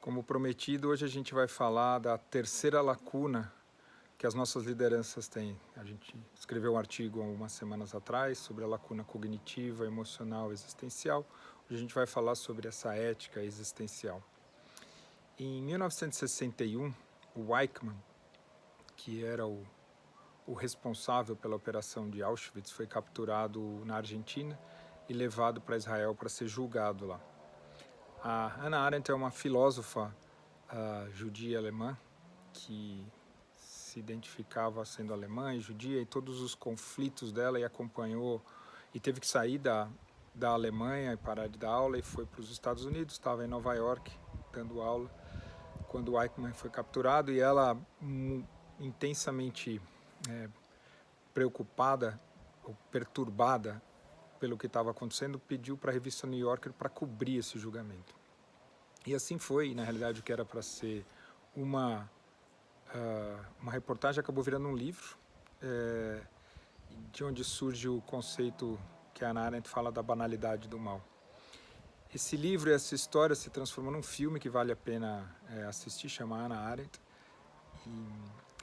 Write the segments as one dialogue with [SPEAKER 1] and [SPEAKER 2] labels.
[SPEAKER 1] Como prometido, hoje a gente vai falar da terceira lacuna que as nossas lideranças têm. A gente escreveu um artigo há umas semanas atrás sobre a lacuna cognitiva, emocional e existencial. Hoje a gente vai falar sobre essa ética existencial. Em 1961, o Eichmann, que era o responsável pela operação de Auschwitz, foi capturado na Argentina e levado para Israel para ser julgado lá. A Hannah Arendt é uma filósofa judia alemã que se identificava sendo alemã e judia e todos os conflitos dela e acompanhou e teve que sair da Alemanha e parar de dar aula e foi para os Estados Unidos, estava em Nova York dando aula quando o Eichmann foi capturado e ela intensamente preocupada ou perturbada pelo que estava acontecendo, pediu para a revista New Yorker para cobrir esse julgamento. E assim foi, na realidade, o que era para ser uma reportagem acabou virando um livro, de onde surge o conceito que a Hannah Arendt fala da banalidade do mal. Esse livro e essa história se transformou num filme que vale a pena assistir, chama Hannah Arendt,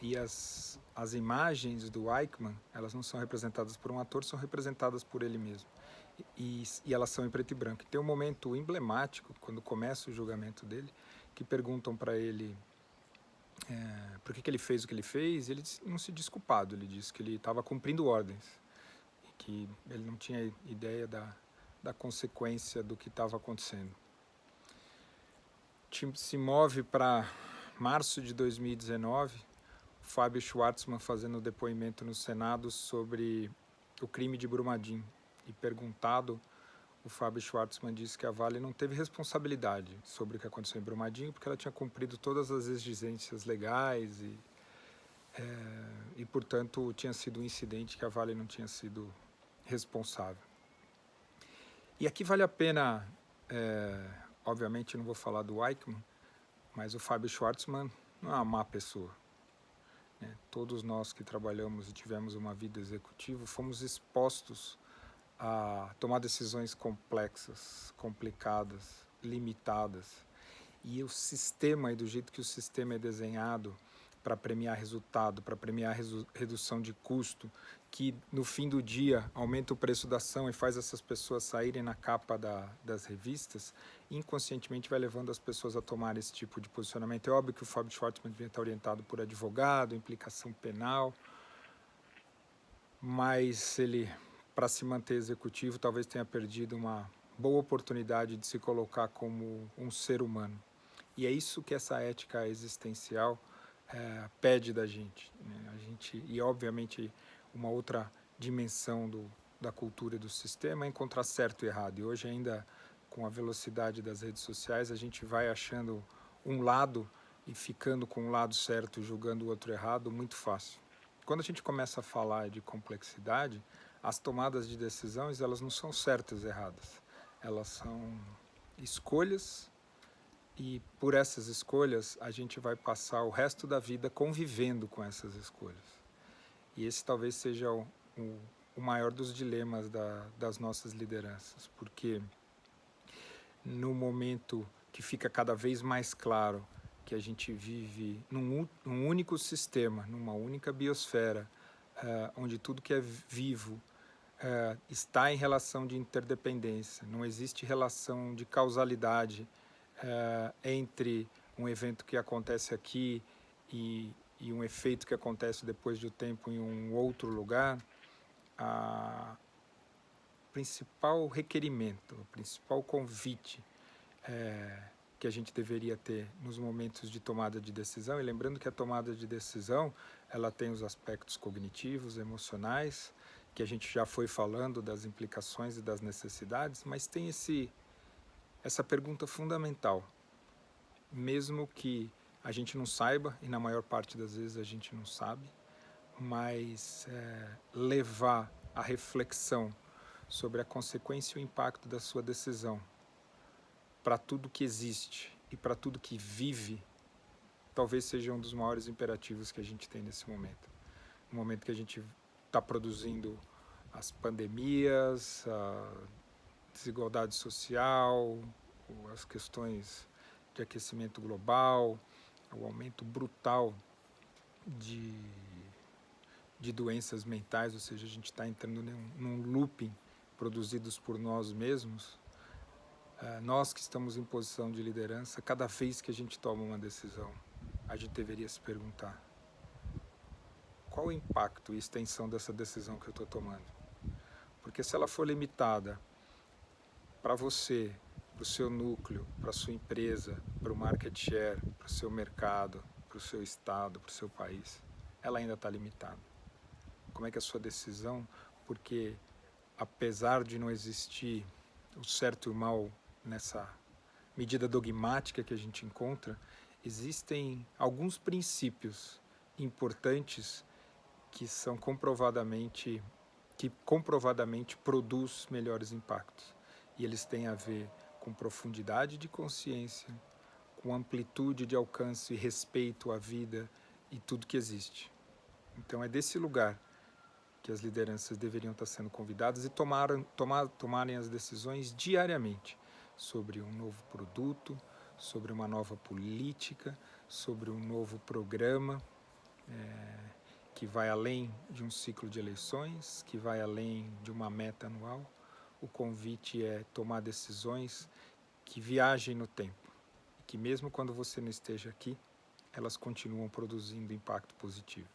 [SPEAKER 1] e as imagens do Eichmann, elas não são representadas por um ator, são representadas por ele mesmo. E elas são em preto e branco. Tem um momento emblemático, quando começa o julgamento dele, que perguntam para ele por que ele fez o que ele fez, e ele não se diz culpado, ele diz que ele estava cumprindo ordens, e que ele não tinha ideia da consequência do que estava acontecendo. O time se move para março de 2019, Fábio Schwartzman fazendo depoimento no Senado sobre o crime de Brumadinho. E perguntado, o Fábio Schwartzman disse que a Vale não teve responsabilidade sobre o que aconteceu em Brumadinho, porque ela tinha cumprido todas as exigências legais e portanto, tinha sido um incidente que a Vale não tinha sido responsável. E aqui vale a pena, obviamente não vou falar do Eichmann, mas o Fábio Schwartzman não é uma má pessoa. Todos nós que trabalhamos e tivemos uma vida executiva fomos expostos a tomar decisões complexas, complicadas, limitadas. E o sistema, e do jeito que o sistema é desenhado para premiar resultado, para premiar redução de custo, que no fim do dia aumenta o preço da ação e faz essas pessoas saírem na capa das revistas, inconscientemente vai levando as pessoas a tomar esse tipo de posicionamento. É óbvio que o Fábio Schwartzman devia estar orientado por advogado, implicação penal, mas ele, para se manter executivo, talvez tenha perdido uma boa oportunidade de se colocar como um ser humano. E é isso que essa ética existencial pede da gente, né? E, obviamente, uma outra dimensão da cultura e do sistema é encontrar certo e errado. E hoje, ainda com a velocidade das redes sociais, a gente vai achando um lado e ficando com um lado certo e julgando o outro errado muito fácil. Quando a gente começa a falar de complexidade, as tomadas de decisões, elas não são certas e erradas. Elas são escolhas e por essas escolhas a gente vai passar o resto da vida convivendo com essas escolhas. E esse talvez seja o maior dos dilemas das nossas lideranças, porque no momento que fica cada vez mais claro que a gente vive num único sistema, numa única biosfera, onde tudo que é vivo está em relação de interdependência, não existe relação de causalidade entre um evento que acontece aqui e um efeito que acontece depois de um tempo em um outro lugar. O principal requerimento, o principal convite que a gente deveria ter nos momentos de tomada de decisão, e lembrando que a tomada de decisão ela tem os aspectos cognitivos, emocionais, que a gente já foi falando das implicações e das necessidades, mas tem essa pergunta fundamental, mesmo que a gente não saiba, e na maior parte das vezes a gente não sabe, mas levar a reflexão sobre a consequência e o impacto da sua decisão para tudo que existe e para tudo que vive, talvez seja um dos maiores imperativos que a gente tem nesse momento. No momento que a gente está produzindo as pandemias, a desigualdade social, as questões de aquecimento global, o aumento brutal de doenças mentais, ou seja, a gente está entrando num looping produzidos por nós mesmos. Nós que estamos em posição de liderança, cada vez que a gente toma uma decisão, a gente deveria se perguntar: qual o impacto e extensão dessa decisão que eu estou tomando? Porque se ela for limitada para você, para o seu núcleo, para a sua empresa, para o market share, para o seu mercado, para o seu estado, para o seu país, ela ainda está limitada. Como é que é a sua decisão? Porque apesar de não existir o certo e o mal nessa medida dogmática que a gente encontra, existem alguns princípios importantes que comprovadamente produz melhores impactos. E eles têm a ver com profundidade de consciência, com amplitude de alcance e respeito à vida e tudo que existe. Então é desse lugar que as lideranças deveriam estar sendo convidadas e tomarem as decisões diariamente sobre um novo produto, sobre uma nova política, sobre um novo programa que vai além de um ciclo de eleições, que vai além de uma meta anual. O convite é tomar decisões que viajem no tempo, e que mesmo quando você não esteja aqui, elas continuam produzindo impacto positivo.